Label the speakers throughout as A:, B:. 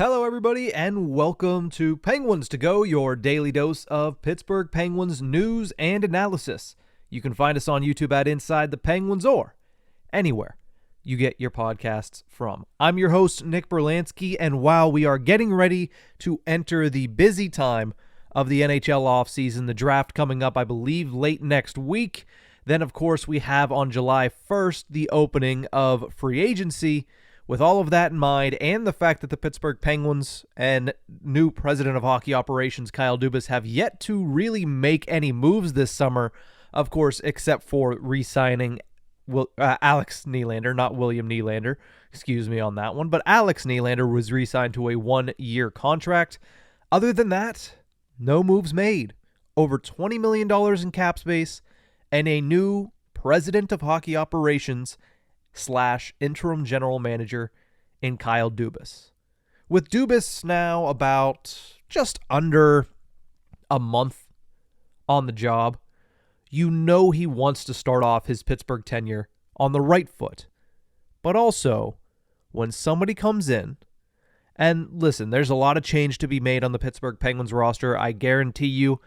A: Hello, everybody, and welcome to Penguins to Go, your daily dose of Pittsburgh Penguins news and analysis. You can find us on YouTube at Inside the Penguins or anywhere you get your podcasts from. I'm your host, Nick Brlansky, and while we are getting ready to enter the busy time of the NHL offseason, the draft coming up, I believe, late next week, then, of course, we have on July 1st the opening of free agency. With all of that in mind, and the fact that the Pittsburgh Penguins and new president of hockey operations, Kyle Dubas, have yet to really make any moves this summer, of course, except for re-signing Alex Nylander, not William Nylander, excuse me on that one, but Alex Nylander was re-signed to a one-year contract. Other than that, no moves made. Over $20 million in cap space, and a new president of hockey operations / interim general manager in Kyle Dubas. With Dubas now about just under a month on the job, you know he wants to start off his Pittsburgh tenure on the right foot. But also, when somebody comes in, and listen, there's a lot of change to be made on the Pittsburgh Penguins roster. I guarantee you,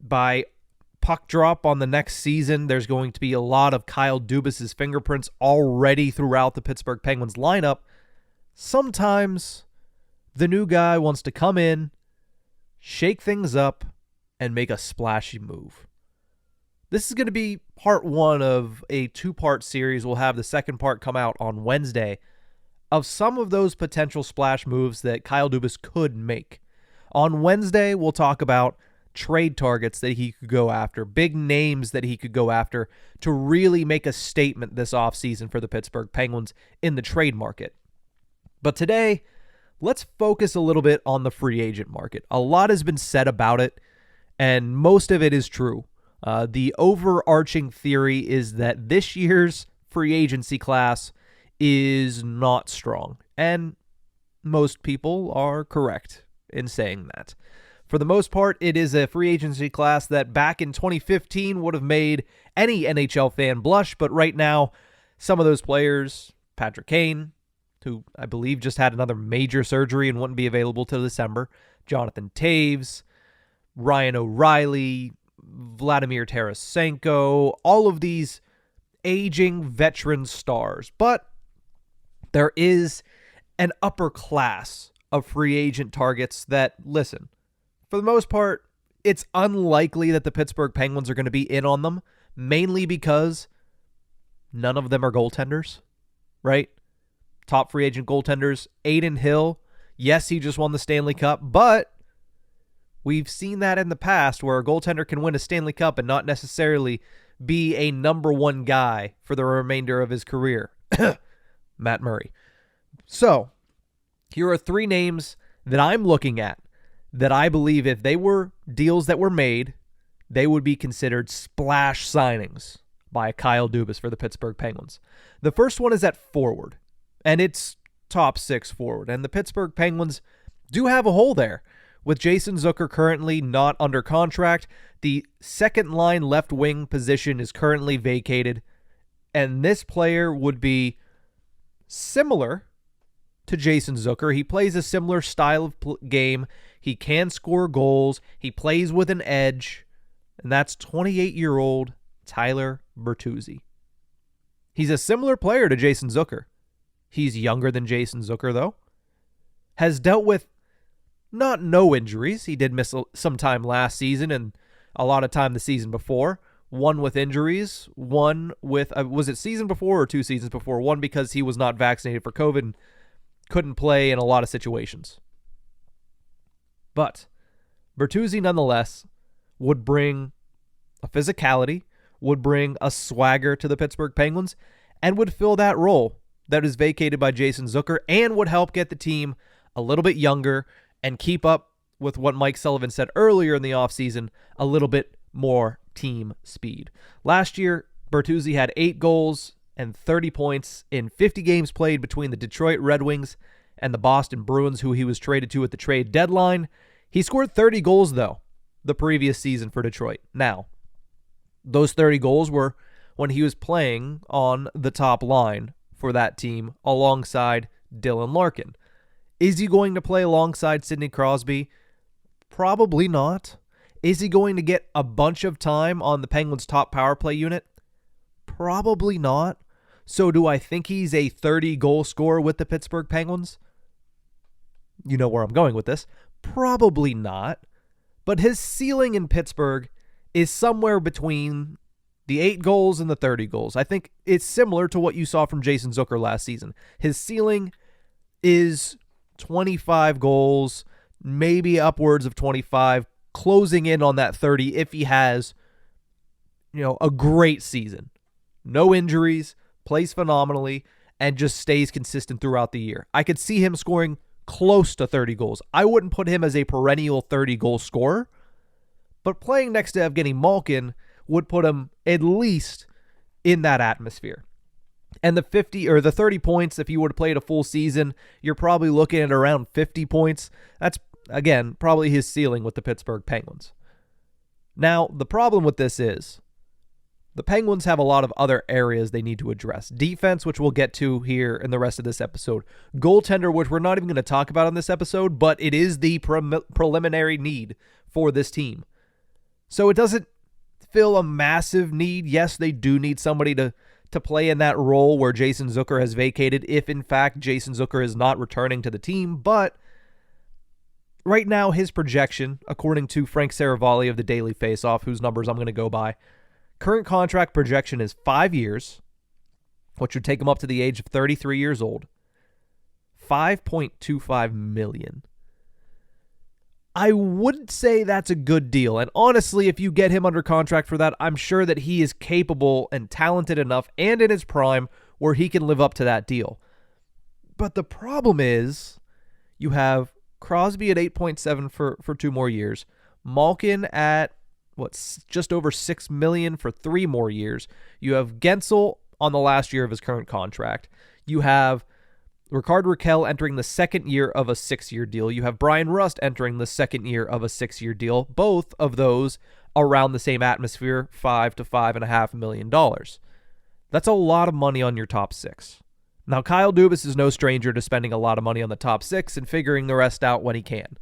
A: by puck drop on the next season, there's going to be a lot of Kyle Dubas' fingerprints already throughout the Pittsburgh Penguins lineup. Sometimes the new guy wants to come in, shake things up, and make a splashy move. This is going to be part one of a two-part series. We'll have the second part come out on Wednesday of some of those potential splash moves that Kyle Dubas could make. On Wednesday, we'll talk about trade targets that he could go after, big names that he could go after to really make a statement this offseason for the Pittsburgh Penguins in the trade market. But today, let's focus a little bit on the free agent market. A lot has been said about it, and most of it is true. The overarching theory is that this year's free agency class is not strong, and most people are correct in saying that. For the most part, it is a free agency class that back in 2015 would have made any NHL fan blush, but right now, some of those players, Patrick Kane, who I believe just had another major surgery and wouldn't be available till December, Jonathan Toews, Ryan O'Reilly, Vladimir Tarasenko, all of these aging veteran stars. But there is an upper class of free agent targets that, listen, for the most part, it's unlikely that the Pittsburgh Penguins are going to be in on them, mainly because none of them are goaltenders, right? Top free agent goaltenders, Adin Hill, yes, he just won the Stanley Cup, but we've seen that in the past where a goaltender can win a Stanley Cup and not necessarily be a number one guy for the remainder of his career. Matt Murray. So, here are three names that I'm looking at that I believe if they were deals that were made, they would be considered splash signings by Kyle Dubas for the Pittsburgh Penguins. The first one is at forward, and it's top six forward. And the Pittsburgh Penguins do have a hole there. With Jason Zucker currently not under contract, the second line left wing position is currently vacated, and this player would be similar to Jason Zucker. He plays a similar style of game. He can score goals. He plays with an edge. And that's 28-year-old Tyler Bertuzzi. He's a similar player to Jason Zucker. He's younger than Jason Zucker, though. Has dealt with not no injuries. He did miss some time last season and a lot of time the season before. One with injuries. One with, was it season before or 2 seasons before? One because he was not vaccinated for COVID and couldn't play in a lot of situations. But Bertuzzi, nonetheless, would bring a physicality, would bring a swagger to the Pittsburgh Penguins, and would fill that role that is vacated by Jason Zucker, and would help get the team a little bit younger and keep up with what Mike Sullivan said earlier in the offseason, a little bit more team speed. Last year, Bertuzzi had 8 goals and 30 points in 50 games played between the Detroit Red Wings and the Boston Bruins, who he was traded to at the trade deadline. He scored 30 goals, though, the previous season for Detroit. Now, those 30 goals were when he was playing on the top line for that team alongside Dylan Larkin. Is he going to play alongside Sidney Crosby? Probably not. Is he going to get a bunch of time on the Penguins' top power play unit? Probably not. So do I think he's a 30-goal scorer with the Pittsburgh Penguins? You know where I'm going with this. Probably not. But his ceiling in Pittsburgh is somewhere between the 8 goals and the 30 goals. I think it's similar to what you saw from Jason Zucker last season. His ceiling is 25 goals, maybe upwards of 25, closing in on that 30 if he has, a great season. No injuries, plays phenomenally, and just stays consistent throughout the year. I could see him scoring close to 30 goals. I wouldn't put him as a perennial 30-goal scorer, but playing next to Evgeny Malkin would put him at least in that atmosphere. And the 50 or the 30 points, if you would have played a full season, you're probably looking at around 50 points. That's, again, probably his ceiling with the Pittsburgh Penguins. Now, the problem with this is the Penguins have a lot of other areas they need to address. Defense, which we'll get to here in the rest of this episode. Goaltender, which we're not even going to talk about on this episode, but it is the preliminary need for this team. So it doesn't fill a massive need. Yes, they do need somebody to play in that role where Jason Zucker has vacated, if in fact Jason Zucker is not returning to the team. But right now, his projection, according to Frank Saravalli of the Daily Faceoff, whose numbers I'm going to go by, current contract projection is 5 years, which would take him up to the age of 33 years old. $5.25 million. I would say that's a good deal. And honestly, if you get him under contract for that, I'm sure that he is capable and talented enough and in his prime where he can live up to that deal. But the problem is you have Crosby at 8.7 for 2 more years. Malkin at just over $6 million for 3 more years. You have Gensel on the last year of his current contract. You have Rickard Rakell entering the second year of a 6-year deal. You have Brian Rust entering the second year of a 6-year deal. Both of those around the same atmosphere, $5 to $5.5 million. That's a lot of money on your top 6. Now, Kyle Dubas is no stranger to spending a lot of money on the top 6 and figuring the rest out when he can.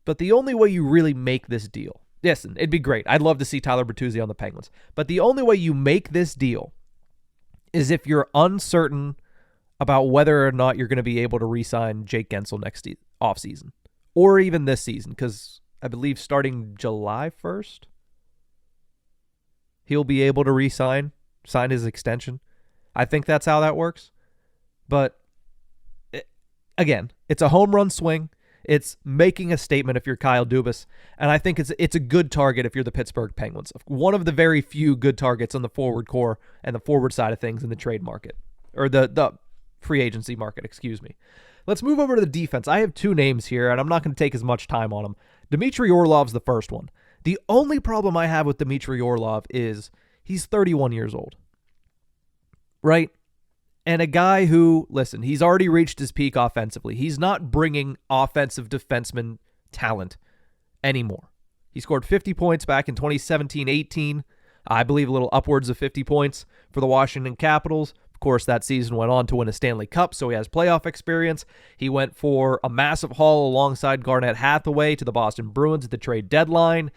A: But the only way you really make this deal, listen, it'd be great. I'd love to see Tyler Bertuzzi on the Penguins. But the only way you make this deal is if you're uncertain about whether or not you're going to be able to re-sign Jake Gensel next offseason. Or even this season, because I believe starting July 1st, he'll be able to sign his extension. I think that's how that works. But, again, it's a home run swing. It's making a statement if you're Kyle Dubas, and I think it's a good target if you're the Pittsburgh Penguins. One of the very few good targets on the forward core and the forward side of things in the trade market, or the free agency market, excuse me. Let's move over to the defense. I have 2 names here, and I'm not going to take as much time on them. Dimitri Orlov's the first one. The only problem I have with Dimitri Orlov is he's 31 years old, right? And a guy who, listen, he's already reached his peak offensively. He's not bringing offensive defenseman talent anymore. He scored 50 points back in 2017-18. I believe a little upwards of 50 points for the Washington Capitals. Of course, that season went on to win a Stanley Cup, so he has playoff experience. He went for a massive haul alongside Garnett Hathaway to the Boston Bruins at the trade deadline.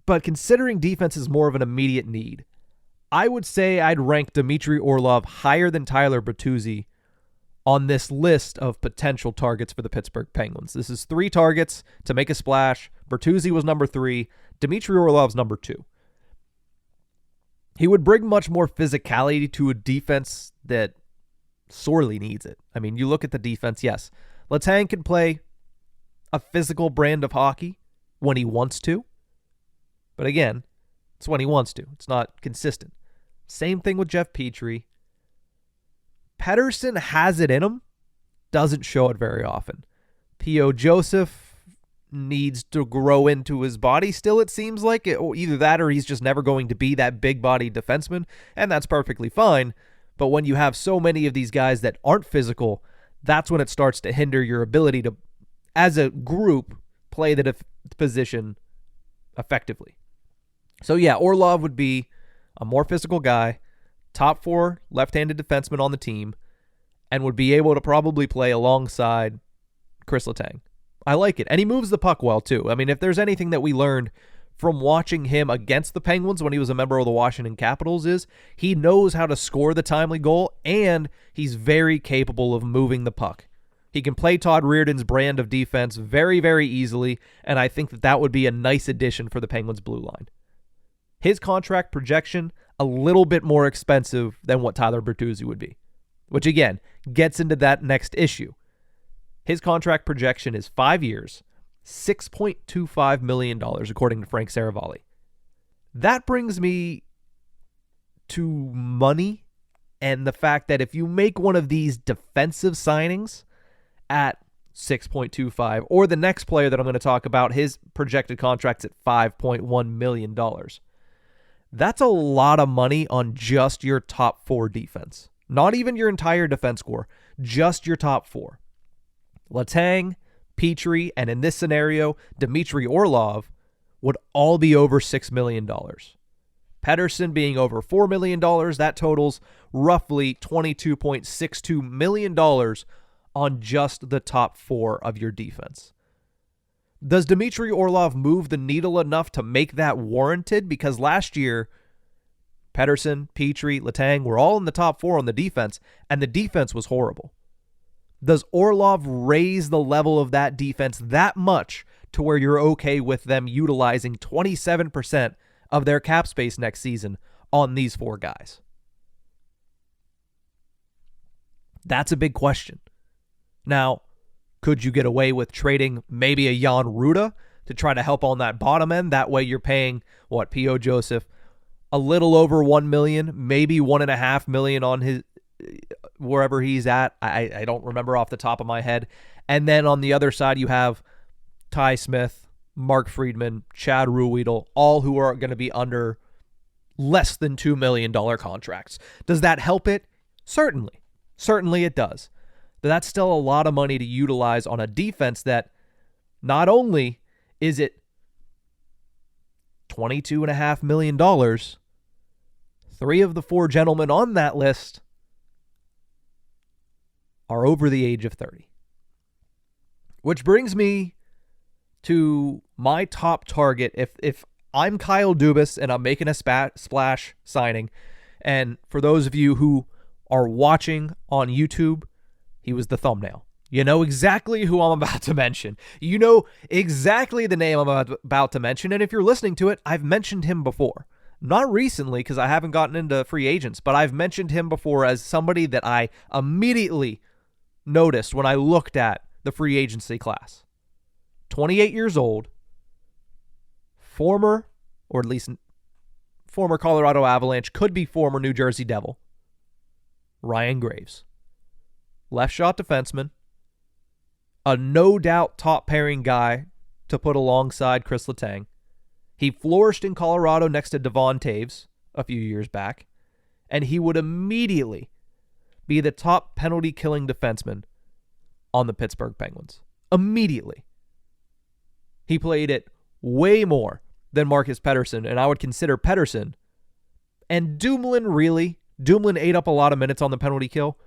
A: But considering defense is more of an immediate need, I would say I'd rank Dimitri Orlov higher than Tyler Bertuzzi on this list of potential targets for the Pittsburgh Penguins. This is 3 targets to make a splash. Bertuzzi was number 3. Dimitri Orlov's number 2. He would bring much more physicality to a defense that sorely needs it. I mean, you look at the defense, yes. Letang can play a physical brand of hockey when he wants to. But again, it's when he wants to. It's not consistent. Same thing with Jeff Petrie. Pettersson has it in him, doesn't show it very often. P.O. Joseph needs to grow into his body still, it seems like. Either that or he's just never going to be that big-bodied defenseman, and that's perfectly fine. But when you have so many of these guys that aren't physical, that's when it starts to hinder your ability to, as a group, play the position effectively. So yeah, Orlov would be a more physical guy, top 4 left-handed defenseman on the team, and would be able to probably play alongside Chris Letang. I like it. And he moves the puck well, too. I mean, if there's anything that we learned from watching him against the Penguins when he was a member of the Washington Capitals is he knows how to score the timely goal, and he's very capable of moving the puck. He can play Todd Reirden's brand of defense very, very easily, and I think that would be a nice addition for the Penguins' blue line. His contract projection, a little bit more expensive than what Tyler Bertuzzi would be, which again gets into that next issue. His contract projection is 5 years, $6.25 million, according to Frank Saravalli. That brings me to money and the fact that if you make one of these defensive signings at 6.25, or the next player that I'm going to talk about, his projected contract's at $5.1 million. That's a lot of money on just your top 4 defense. Not even your entire defense core, just your top 4. Letang, Petrie, and in this scenario, Dimitri Orlov would all be over $6 million. Pettersson being over $4 million, that totals roughly $22.62 million on just the top 4 of your defense. Does Dimitri Orlov move the needle enough to make that warranted? Because last year, Pettersson, Petrie, Letang were all in the top 4 on the defense, and the defense was horrible. Does Orlov raise the level of that defense that much to where you're okay with them utilizing 27% of their cap space next season on these 4 guys? That's a big question. Now, could you get away with trading maybe a Jan Ruda to try to help on that bottom end? That way you're paying, P.O. Joseph, a little over $1 million, maybe $1.5 million on his wherever he's at. I don't remember off the top of my head. And then on the other side, you have Ty Smith, Mark Friedman, Chad Ruhwedel, all who are going to be under less than $2 million contracts. Does that help it? Certainly. Certainly it does. But that's still a lot of money to utilize on a defense that not only is it $22.5 million, 3 of the 4 gentlemen on that list are over the age of 30. Which brings me to my top target. If I'm Kyle Dubas and I'm making a splash signing, and for those of you who are watching on YouTube, he was the thumbnail. You know exactly who I'm about to mention. You know exactly the name I'm about to mention, and if you're listening to it, I've mentioned him before. Not recently, because I haven't gotten into free agents, but I've mentioned him before as somebody that I immediately noticed when I looked at the free agency class. 28 years old, former, or at least former Colorado Avalanche, could be former New Jersey Devil, Ryan Graves. Left shot defenseman, a no-doubt top-pairing guy to put alongside Chris Letang. He flourished in Colorado next to Devon Taves a few years back, and he would immediately be the top penalty-killing defenseman on the Pittsburgh Penguins. Immediately. He played it way more than Marcus Pettersson, and I would consider Pettersson and Dumoulin really. Dumoulin ate up a lot of minutes on the penalty kill,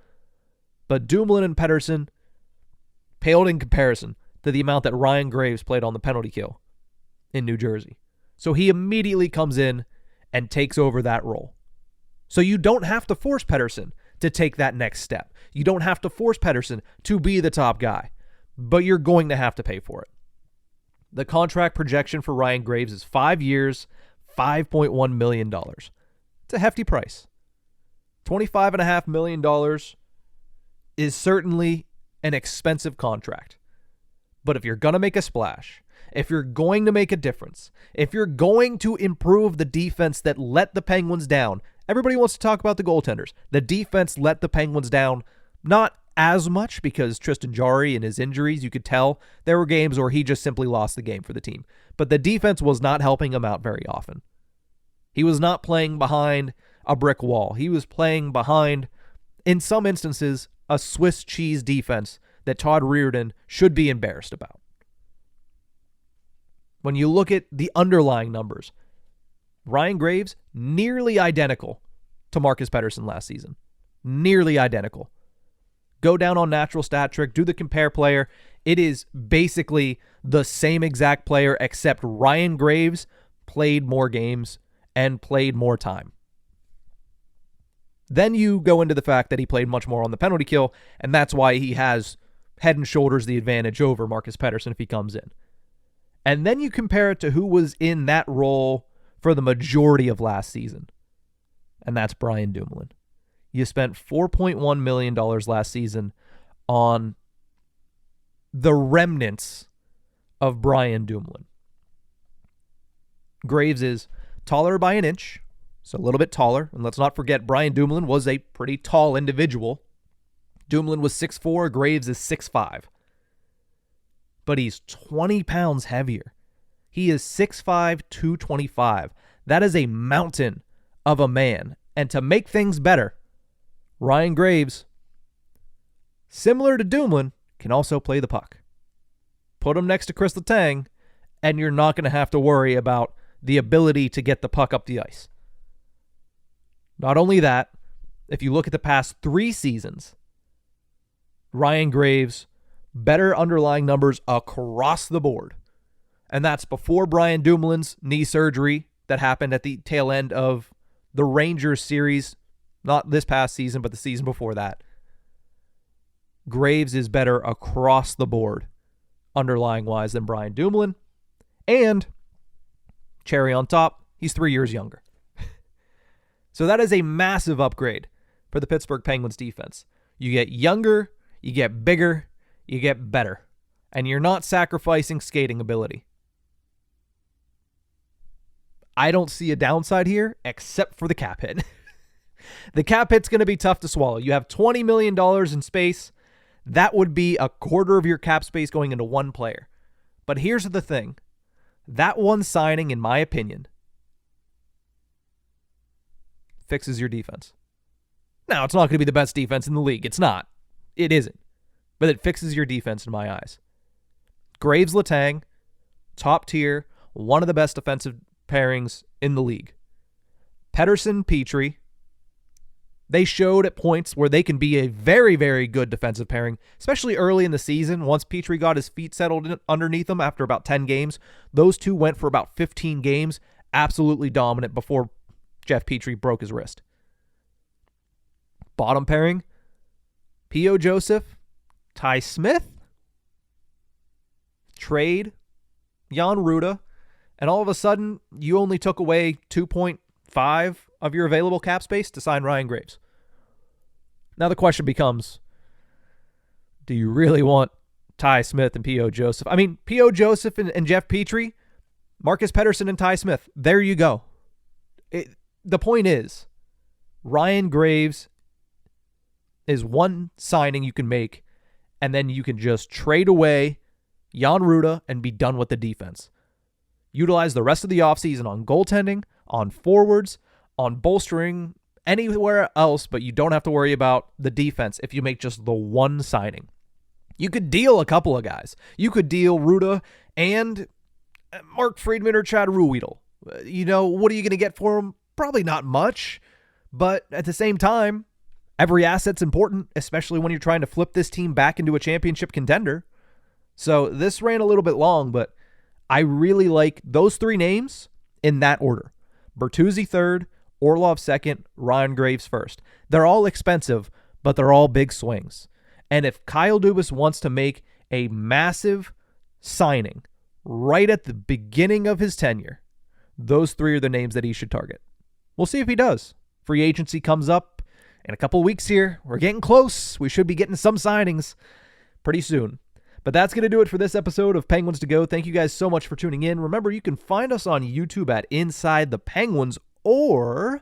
A: but Dumoulin and Pettersson paled in comparison to the amount that Ryan Graves played on the penalty kill in New Jersey. So he immediately comes in and takes over that role. So you don't have to force Pettersson to take that next step. You don't have to force Pettersson to be the top guy, but you're going to have to pay for it. The contract projection for Ryan Graves is 5 years, $5.1 million. It's a hefty price. $25.5 million is certainly an expensive contract. But if you're going to make a splash, if you're going to make a difference, if you're going to improve the defense that let the Penguins down, everybody wants to talk about the goaltenders. The defense let the Penguins down, not as much because Tristan Jarry and his injuries, you could tell there were games where he just simply lost the game for the team. But the defense was not helping him out very often. He was not playing behind a brick wall. He was playing behind, in some instances, a Swiss cheese defense that Todd Reirden should be embarrassed about. When you look at the underlying numbers, Ryan Graves, nearly identical to Marcus Pettersson last season. Nearly identical. Go down on natural stat trick, do the compare player. It is basically the same exact player, except Ryan Graves played more games and played more time. Then you go into the fact that he played much more on the penalty kill, and that's why he has head and shoulders the advantage over Marcus Pettersson if he comes in. And then you compare it to who was in that role for the majority of last season, and that's Brian Dumoulin. You spent $4.1 million last season on the remnants of Brian Dumoulin. Graves is taller by an inch, so a little bit taller. And let's not forget, Brian Dumoulin was a pretty tall individual. Dumoulin was 6'4", Graves is 6'5". But he's 20 pounds heavier. He is 6'5", 225. That is a mountain of a man. And to make things better, Ryan Graves, similar to Dumoulin, can also play the puck. Put him next to Chris Letang, and you're not going to have to worry about the ability to get the puck up the ice. Not only that, if you look at the past 3 seasons, Ryan Graves, better underlying numbers across the board. And that's before Brian Dumoulin's knee surgery that happened at the tail end of the Rangers series. Not this past season, but the season before that. Graves is better across the board, underlying-wise, than Brian Dumoulin. And, cherry on top, he's 3 years younger. So that is a massive upgrade for the Pittsburgh Penguins defense. You get younger, you get bigger, you get better. And you're not sacrificing skating ability. I don't see a downside here, except for the cap hit. The cap hit's going to be tough to swallow. You have $20 million in space. That would be a quarter of your cap space going into one player. But here's the thing. That one signing, in my opinion, fixes your defense. Now, it's not going to be the best defense in the league. It's not. It isn't. But it fixes your defense in my eyes. Graves Letang, top tier, one of the best defensive pairings in the league. Pettersson Petrie, they showed at points where they can be a very, very good defensive pairing, especially early in the season. Once Petrie got his feet settled underneath him after about 10 games, those two went for about 15 games, absolutely dominant before Jeff Petrie broke his wrist. Bottom pairing, P.O. Joseph, Ty Smith, trade Jan Ruda, and all of a sudden, you only took away 2.5 of your available cap space to sign Ryan Graves. Now the question becomes, do you really want Ty Smith and P.O. Joseph? I mean, P.O. Joseph and Jeff Petrie, Marcus Pettersson and Ty Smith. There you go. The point is, Ryan Graves is one signing you can make, and then you can just trade away Jan Ruda and be done with the defense. Utilize the rest of the offseason on goaltending, on forwards, on bolstering anywhere else, but you don't have to worry about the defense if you make just the one signing. You could deal a couple of guys. You could deal Ruda and Mark Friedman or Chad Ruhwedel. What are you going to get for them? Probably not much, but at the same time, every asset's important, especially when you're trying to flip this team back into a championship contender. So this ran a little bit long, but I really like those 3 names in that order. Bertuzzi third, Orlov second, Ryan Graves first. They're all expensive, but they're all big swings. And if Kyle Dubas wants to make a massive signing right at the beginning of his tenure, those 3 are the names that he should target. We'll see if he does. Free agency comes up in a couple of weeks here. We're getting close. We should be getting some signings pretty soon. But that's going to do it for this episode of Penguins to Go. Thank you guys so much for tuning in. Remember, you can find us on YouTube at Inside the Penguins or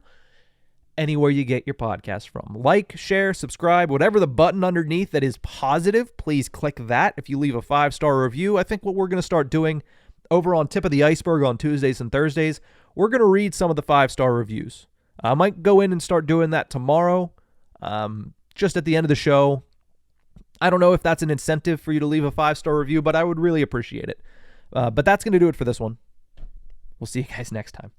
A: anywhere you get your podcast from. Like, share, subscribe, whatever the button underneath that is positive, please click that. If you leave a 5-star review, I think what we're going to start doing over on Tip of the Ice-Burgh on Tuesdays and Thursdays, we're going to read some of the 5-star reviews. I might go in and start doing that tomorrow, just at the end of the show. I don't know if that's an incentive for you to leave a 5-star review, but I would really appreciate it. But that's going to do it for this one. We'll see you guys next time.